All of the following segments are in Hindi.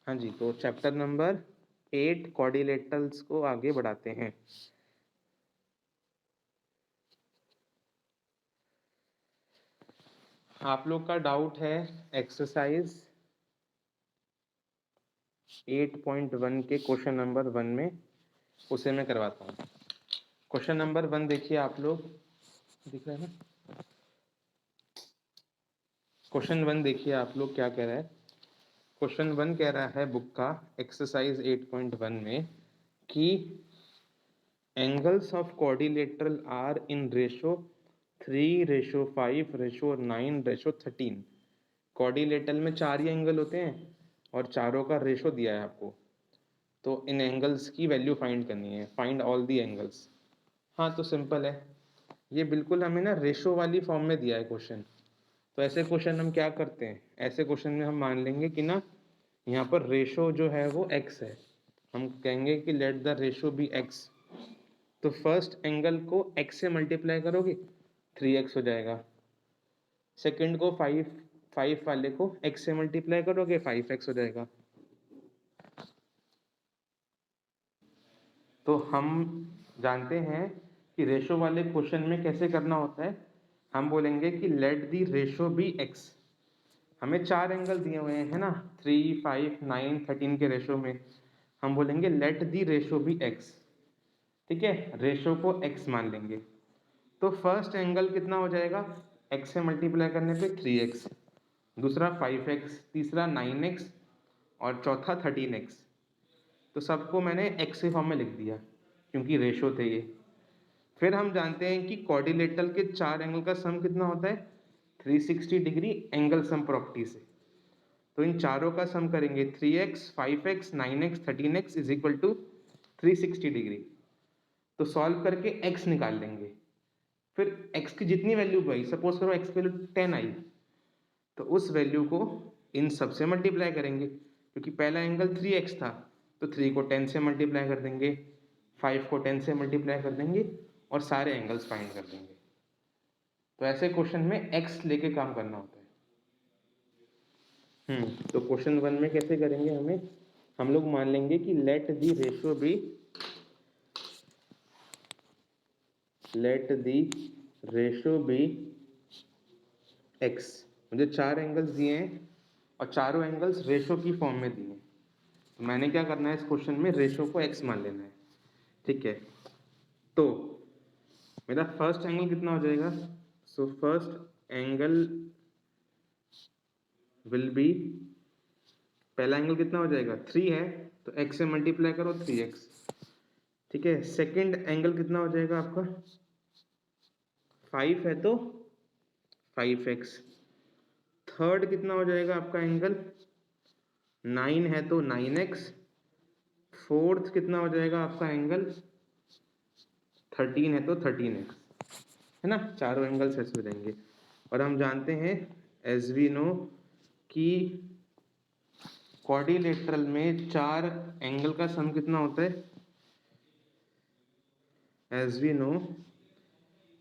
हाँ जी, तो चैप्टर नंबर 8 क्वाड्रिलेटरल्स को आगे बढ़ाते हैं। आप लोग का डाउट है एक्सरसाइज 8.1 के क्वेश्चन नंबर 1 में, उसे मैं करवाता हूँ। क्वेश्चन नंबर 1 देखिए आप लोग, दिख रहा है ना? क्वेश्चन 1 देखिए आप लोग क्या कह रहा है। क्वेश्चन 1 कह रहा है बुक का एक्सरसाइज 8.1 में कि angles of quadrilateral are in ratio 3:5:9:13। Quadrilateral में 4 ही एंगल होते हैं और चारों का रेशो दिया है आपको, तो इन एंगल्स की वैल्यू फाइंड करनी है। Find all the angles. हाँ, तो सिंपल है, ये बिल्कुल हमें ना रेशो वाली फॉर्म में दिया है क्वेश्चन। तो ऐसे क्वेश्चन हम क्या करते हैं, ऐसे क्वेश्चन में हम मान लेंगे कि ना यहाँ पर रेशो जो है वो x है। हम कहेंगे कि let the ratio be x। तो फर्स्ट एंगल को x से मल्टीप्लाई करोगे 3x हो जाएगा। सेकंड को 5 वाले को x से मल्टीप्लाई करोगे 5x हो जाएगा। तो हम जानते हैं कि रेशो वाले क्वेश्चन में कैसे करना होता है। हम बोलेंगे कि let the ratio be x। हमें 4 एंगल दिए हुए हैं ना, 3, 5, 9, 13 के रेशो में। हम बोलेंगे let the ratio be x। ठीक है, रेशो को x मान लेंगे। तो फर्स्ट एंगल कितना हो जाएगा, x से मल्टीप्लाई करने पे 3x, दूसरा 5x, तीसरा 9x और चौथा 13x। तो सबको मैंने x के फॉर्म में लिख दिया क्योंकि रेशो थे ये। फिर हम जानते हैं कि क्वाड्रिलेटरल के 4 एंगल का सम कितना होता है, 360 डिग्री एंगल सम प्रॉपर्टी से। तो इन चारों का सम करेंगे 3x, 5x, 9x, 13x is equal to 360 डिग्री। तो सॉल्व करके x निकाल लेंगे। फिर x की जितनी वैल्यू आई, सपोज करो x की वैल्यू 10 आई, तो उस वैल्यू को इन सब से मल्टीप्लाई करेंगे। क्योंकि पहला एंगल 3x था, तो 3 को 10 से मल्टीप्लाई कर देंगे, 5 को 10 से मल्टीप्लाई कर देंगे और सारे एंगल्स फाइंड कर देंगे। तो ऐसे क्वेश्चन में x लेके काम करना होता है। तो क्वेश्चन 1 में कैसे करेंगे, हम लोग मान लेंगे कि let the ratio be x। मुझे 4 एंगल्स दिए हैं और चारों एंगल्स रेशो की फॉर्म में दिए हैं। तो मैंने क्या करना है, इस क्वेश्चन में रेशो को x मान लेना है। ठीक है, तो मेरा फर्स्ट एंगल कितना हो जाएगा। So first angle will be, पहला एंगल कितना हो जाएगा, 3 है तो x से मल्टीप्लाई करो 3x। ठीक है, सेकंड एंगल कितना हो जाएगा आपका, 5 है तो 5x। थर्ड कितना हो जाएगा आपका एंगल, 9 है तो 9x। फोर्थ कितना हो जाएगा आपका एंगल, 13 है तो 13x, है ना। चारों एंगल्स ऐसे हो जाएंगे। और हम जानते हैं एज वी नो कि क्वाड्रिलेटरल में 4 एंगल का सम कितना होता है, as we know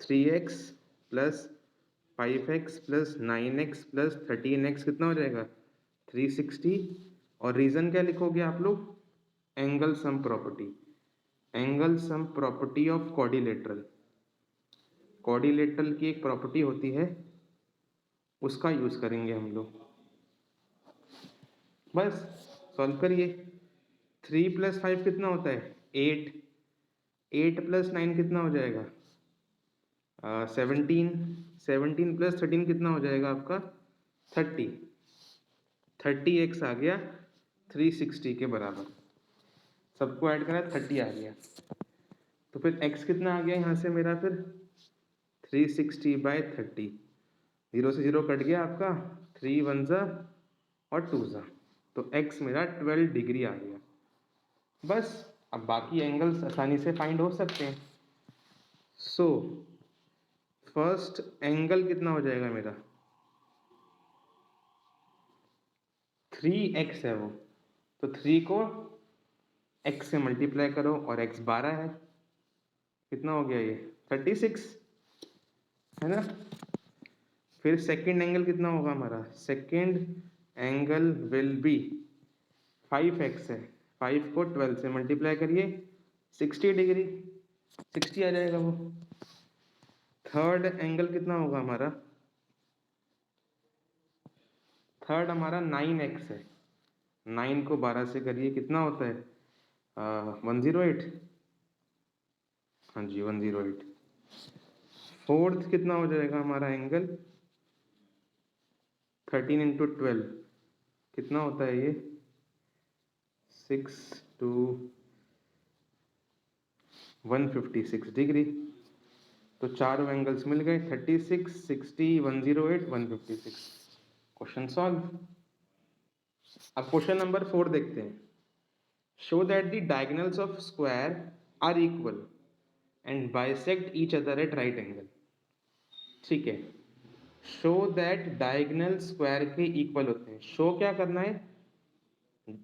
3x plus 5x plus 9x plus 13x कितना हो जाएगा, 360। और रीजन क्या लिखोगे आप लोग, angle sum property. Angle sum property of quadrilateral. Quadrilateral की एक प्रॉपर्टी होती है, उसका यूज करेंगे हम लोग। बस सॉल्व करिए। 3 + 5 कितना होता है, 8। 8 + 9 कितना हो जाएगा, 17। 17 + 13 कितना हो जाएगा आपका, 30। 30x आ गया 360 के बराबर। सबको ऐड करा 30 आ गया। तो फिर x कितना आ गया यहाँ से मेरा, फिर 360/30। 0 से 0 कट गया आपका, 3 1 जा और 2 जा, तो x मेरा 12 डिग्री आ गया। बस अब बाकी एंगल्स आसानी से फाइंड हो सकते हैं। सो फर्स्ट एंगल कितना हो जाएगा मेरा, 3x है वो, तो 3 को x से मल्टीप्लाई करो और x 12 है, कितना हो गया ये 36, है ना। फिर सेकंड एंगल कितना होगा हमारा, second angle will be 5x है, 5 को 12 से मल्टीप्लाई करिए 60 डिग्री, 60 आ जाएगा वो। थर्ड एंगल कितना होगा हमारा, थर्ड हमारा 9x है, 9 को 12 से करिए कितना होता है 108, हाँ जी 108। फोर्थ कितना हो जाएगा हमारा एंगल, 13 इंटू 12 कितना होता है ये 6 to 156 डिग्री। तो चारों एंगल्स मिल गए, 36, 60, 108, 156। Question solve. अब क्वेश्चन नंबर 4 देखते हैं। Show that the diagonals of square are equal and bisect each other at right angle. ठीक है, शो दैट डायगोनल स्क्वायर के इक्वल होते हैं। शो क्या करना है,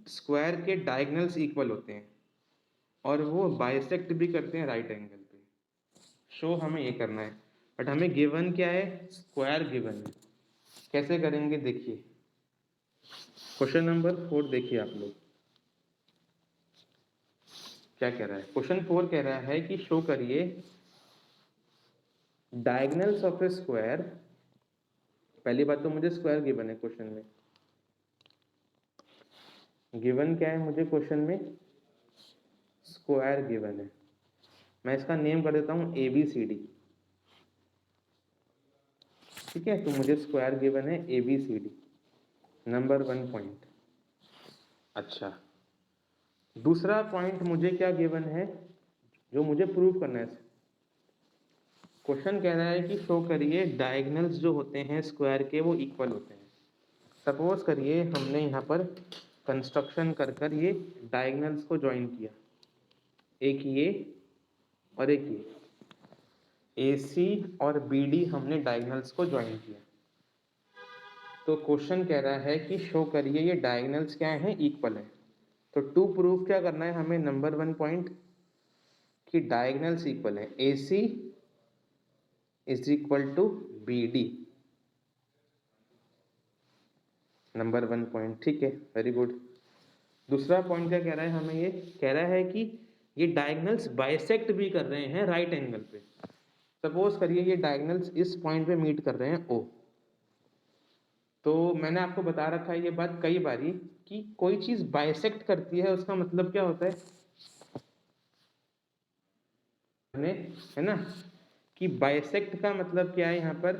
स्क्वायर के डायगोनल्स इक्वल होते हैं और वो बाइसेक्ट भी करते हैं राइट एंगल पे। शो हमें ये करना है, बट हमें गिवन क्या है, स्क्वायर गिवन है। कैसे करेंगे देखिए, क्वेश्चन नंबर 4 देखिए आप लोग क्या कह रहा है। क्वेश्चन 4 कह रहा है कि शो करिए डायगोनल्स ऑफ ए स्क्वायर। पहली बात तो मुझे स्क्वायर गिवन है क्वेश्चन में, गिवन क्या है मुझे क्वेश्चन में, स्क्वायर गिवन है। मैं इसका नेम कर देता हूं ABCD। ठीक है, तो मुझे स्क्वायर गिवन है ABCD, नंबर 1 पॉइंट। अच्छा, दूसरा पॉइंट मुझे क्या गिवन है जो मुझे प्रूव करना है। क्वेश्चन कह रहा है कि शो करिए डायगोनल्स जो होते हैं स्क्वायर के वो इक्वल होते हैं। सपोज करिए हमने यहाँ पर कंस्ट्रक्शन कर कर ये डायगोनल्स को ज्वाइन किया, एक ये और एक ये, AC और BD हमने डायगोनल्स को ज्वाइन किया। तो क्वेश्चन कह रहा है कि शो करिए ये डायगोनल्स क्या है, इक्वल है। तो टू प्रूफ क्या करना है हमें, नंबर 1 पॉइंट कि डायगोनल्स इक्वल है, AC is equal to BD, number 1 point. ठीक है, वेरी गुड। दूसरा पॉइंट क्या कह रहा है हमें, ये कह रहा है कि ये डायगोनल्स बाइसेक्ट भी कर रहे हैं राइट एंगल पे। सपोज करिए ये डायगोनल्स इस पॉइंट पे मीट कर रहे हैं O। तो मैंने आपको बता रखा है ये बात कई बारी कि कोई चीज बाइसेक्ट करती है उसका मतलब क्या होता है ना, कि बाइसेक्ट का मतलब क्या है। यहाँ पर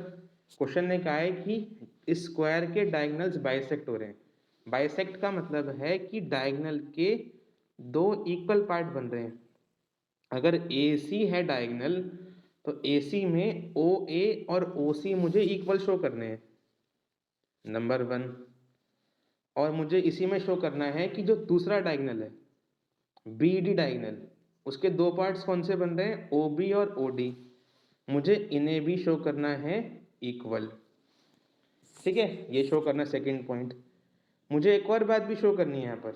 क्वेश्चन ने कहा है कि इस स्क्वायर के डायगोनल्स बाइसेक्ट हो रहे हैं। बाइसेक्ट का मतलब है कि डायगोनल के दो इक्वल पार्ट बन रहे हैं। अगर AC है डायगोनल तो AC में OA और OC मुझे इक्वल शो करने हैं, नंबर 1। और मुझे इसी में शो करना है कि जो दूसरा डायगोनल है BD डायगोनल, उसके दो पार्ट्स कौन से बन रहे हैं, OB और OD। मुझे इन्हें भी शो करना है इक्वल। ठीक है, ये शो करना सेकंड पॉइंट। मुझे एक और बात भी शो करनी है यहाँ पर।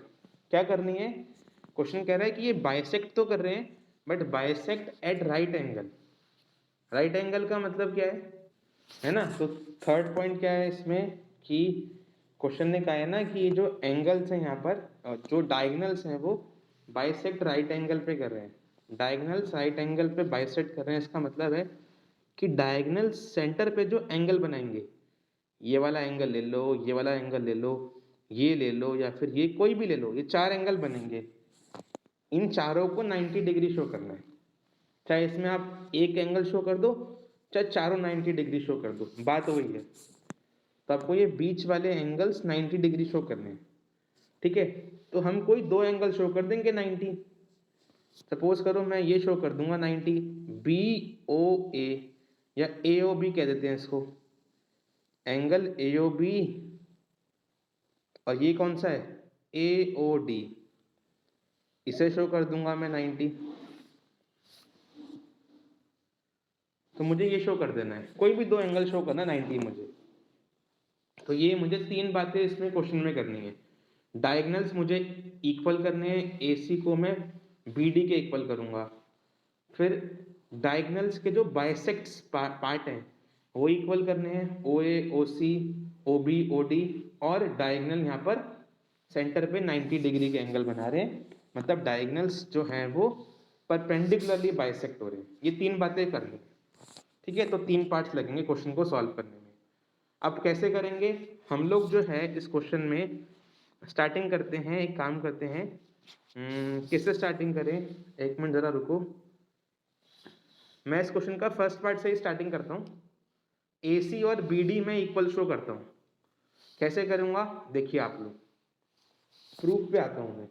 क्या करनी है, क्वेश्चन कह रहा है कि ये बाइसेक्ट तो कर रहे हैं but bisect at right angle. Right angle का मतलब क्या है ना। तो थर्ड पॉइंट क्या है इसमें कि क्वेश्चन ने कहा है ना कि ये जो एंगल्स हैं यहाँ पर, जो डायगोनल्स हैं वो बाइसेक्ट राइट एंगल पे कर रहे हैं। डायगोनल्स राइट एंगल पे बाइसेक्ट कर रहे हैं, इसका मतलब है कि डायगोनल सेंटर पे जो एंगल बनाएंगे, ये वाला एंगल ले लो, ये वाला एंगल ले लो, ये ले लो या फिर ये कोई भी ले लो, ये 4 एंगल बनेंगे। इन चारों को 90 डिग्री शो करना है। चाहे इसमें आप एक एंगल शो कर दो, चाहे चारों 90 डिग्री शो कर दो, बात वही है। तो आपको ये बीच वाले एंगल्स 90 डिग्री शो करने हैं। ठीक है, तो हम कोई दो एंगल शो कर देंगे 90। सपोज करो मैं ये शो कर दूंगा 90, BOA या AOB कह देते हैं इसको, एंगल AOB। और ये कौन सा है, AOD, इसे शो कर दूंगा मैं 90। तो मुझे ये शो कर देना है, कोई भी दो एंगल शो करना 90 मुझे। तो ये मुझे 3 बातें इसमें क्वेश्चन में करनी है। डायगोनल्स मुझे इक्वल करने हैं, AC को मैं BD के इक्वल करूंगा। फिर डायगोनल्स के जो बाइसेक्ट्स पार्ट हैं वो इक्वल करने हैं, OA OC OB OD। और डायगोनल यहाँ पर सेंटर पे 90 डिग्री के एंगल बना रहे हैं, मतलब डायगोनल्स जो हैं वो परपेंडिकुलरली बाइसेक्ट हो रहे हैं। ये 3 बातें करनी है, ठीक है। तो 3 पार्ट्स लगेंगे क्वेश्चन को सॉल्व करने में। अब कैसे करेंगे हम लोग जो है इस क्वेश्चन में, स्टार्टिंग करते हैं, एक काम करते हैं, किससे स्टार्टिंग करें, एक मिनट जरा रुको। मैं इस क्वेश्चन का फर्स्ट पार्ट से ही स्टार्टिंग करता हूँ। AC और BD में इक्वल शो करता हूँ। कैसे करूँगा देखिए आप लोग, प्रूफ पे आता हूँ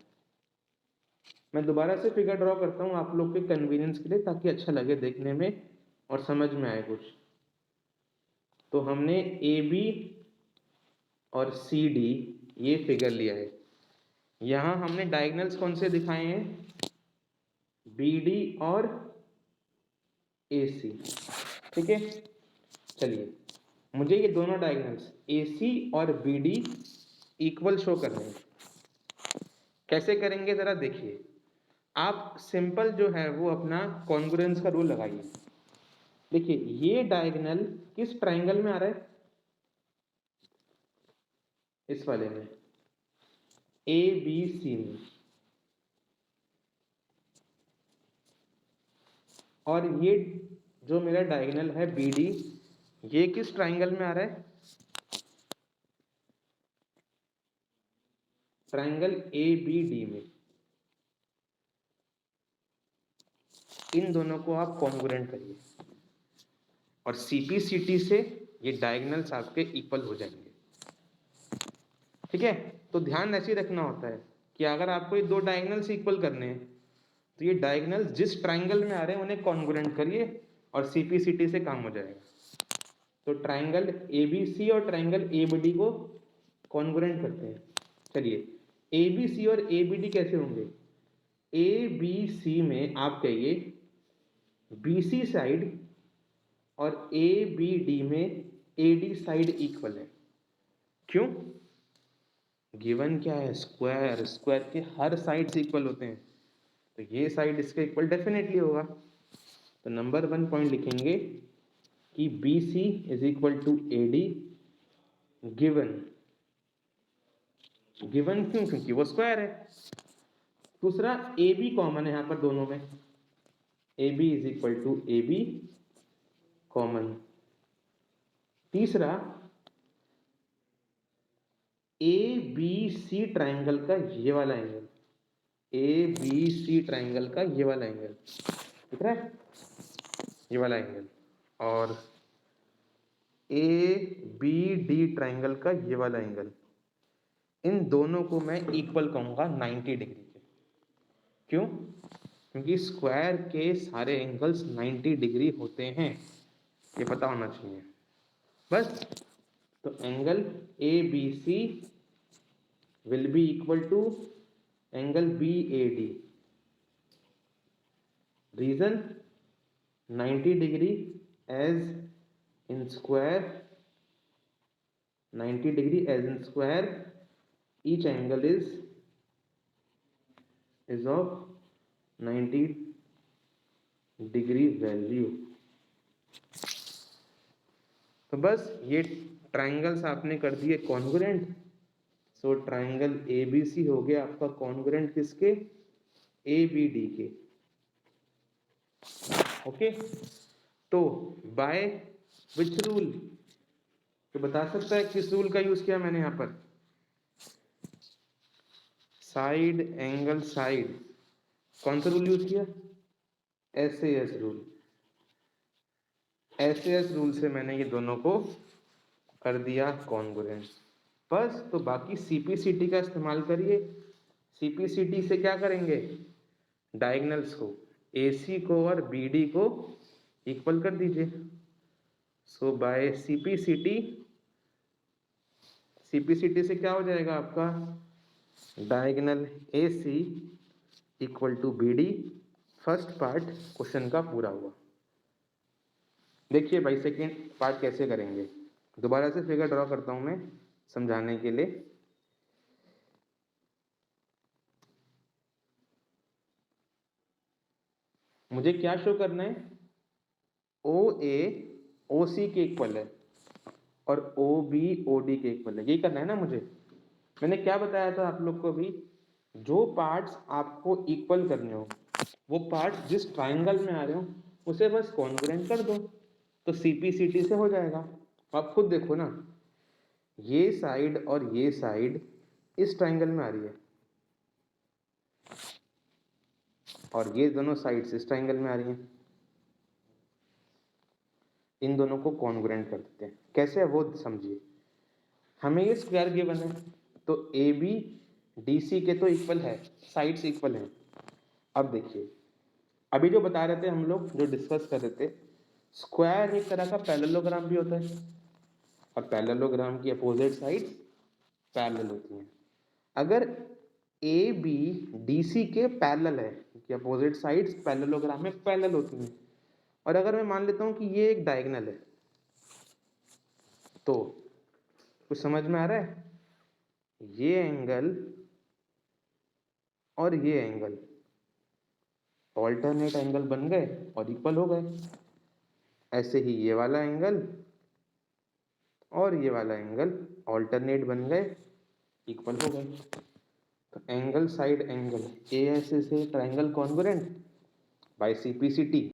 मैं दोबारा से फिगर ड्रॉ करता हूँ आप लोग के कन्वीनियंस के लिए, ताकि अच्छा लगे देखने में और समझ में आए कुछ। तो हमने AB और CD ये फिगर लिया है। यहाँ हमने डायगोनल्स कौन से दिखाए हैं, BD और AC, ठीक है। चलिए, मुझे ये दोनों डायगोनल्स AC और BD इक्वल शो करने हैं। कैसे करेंगे जरा देखिए। आप सिंपल जो है वो अपना कॉन्ग्रुएंस का रूल लगाइए। देखिए ये डायगोनल किस ट्राइंगल में आ रहा है, इस वाले में, ABC में, और ये जो मेरा डायगोनल है BD, ये किस ट्राइंगल में आ रहा है, ट्राइंगल ABD में। इन दोनों को आप कॉन्ग्रुएंट करिए और CPCT से ये डायगोनल्स आपके इक्वल हो जाएंगे, ठीक है। तो ध्यान ऐसे ही रखना होता है कि अगर आपको ये दो डायगोनल्स इक्वल करने हैं तो ये डायगोनल्स जिस ट्राइंगल में आ रहे हैं उन्हें कॉन्ग्रुएंट करिए और CPCT से काम हो जाएगा। तो ट्राइंगल ABC और ट्राइंगल ABD को कॉन्ग्रुएंट करते हैं। चलिए, ABC और ABD कैसे होंगे, ABC में आप कहिए BC साइड और ABD में AD साइड इक्वल है। क्यों, गिवन क्या है, स्क्वायर, स्क्वायर के हर साइड से इक्वल होते हैं, तो ये साइड इसके इक्वल डेफिनेटली होगा। तो नंबर 1 पॉइंट लिखेंगे कि BC is equal to AD, given, given क्यों, क्योंकि वो स्क्वायर है। दूसरा, AB कॉमन है यहाँ पर दोनों में, AB is equal to AB common. तीसरा, ABC ट्राइंगल का ये वाला एंगल, ABC ट्राइंगल का ये वाला एंगल दिख रहा है, ये वाला एंगल, और ABD ट्राइंगल का ये वाला एंगल, इन दोनों को मैं इक्वल कहूंगा 90 डिग्री के। क्यों, क्योंकि स्क्वायर के सारे एंगल्स 90 डिग्री होते हैं, ये पता होना चाहिए बस। तो angle ABC will be equal to angle BAD. Reason, 90 degree as in square, 90 degree as in square, each angle is of 90 degree value। तो बस ये ट्राइंगल्स आपने कर दिए कॉन्ग्रुएंट। सो ट्राइंगल ABC हो गया आपका कॉन्ग्रुएंट किसके, ABD के। ओके, तो बाय विच रूल, तो बता सकता है किस रूल का यूज किया मैंने यहाँ पर, साइड एंगल साइड, कौन सा रूल यूज किया, SAS रूल। SAS रूल से मैंने ये दोनों को कर दिया कॉन्ग्रुएंट बस। तो बाकी CPCT का इस्तेमाल करिए। CPCT से क्या करेंगे, डायगोनल्स को, AC को और BD को इक्वल कर दीजिए। सो बाय CPCT से क्या हो जाएगा आपका, diagonal AC equal to BD। First part question का पूरा हुआ। देखिए भाई सेकेंड पार्ट कैसे करेंगे, दोबारा से फिगर ड्रॉ करता हूं मैं समझाने के लिए। मुझे क्या शो करना है, OA OC के इक्वल है और OB OD के इक्वल है, यही करना है ना मुझे। मैंने क्या बताया था आप लोग को भी, जो पार्ट्स आपको इक्वल करने हो, वो पार्ट्स जिस ट्राइंगल में आ रहे हो उसे बस कॉन्ग्रुएंट कर दो, तो सीपीसीटी से हो जाएगा। आप खुद देखो ना, ये साइड और ये साइड इस ट्राइंगल में आ रही है, और ये दोनों साइड्स इस ट्राइंगल में आ रही हैं। इन दोनों को कॉन्ग्रुएंट कर देते हैं। कैसे है वो समझिए। हमें ये स्क्वायर गिवन है, तो ए बी डी सी के तो इक्वल है, साइड्स इक्वल हैं। अब देखिए, अभी जो बता रहे थे हम लोग, जो डिस्कस कर रहे थे, स्क्वायर एक तरह का पैरेललोग्राम भी होता है, और पैरेललोग्राम की अपोजिट साइड्स पैरेलल होती हैं। अगर ए बी डी सी के पैरेलल है, कि अपोजिट साइड्स पैरेललोग्राम में पैरेलल होती हैं, और अगर मैं मान लेता हूं कि ये एक डायगोनल है, तो कुछ समझ में आ रहा है, ये एंगल और ये एंगल ऑल्टरनेट एंगल बन गए और इक्वल हो गए। ऐसे ही ये वाला एंगल और ये वाला एंगल ऑल्टरनेट बन गए, इक्वल हो गए। तो एंगल साइड एंगल ए ऐसे से ट्राइंगल कॉन्ग्रुएंट बाय सीपीसीटी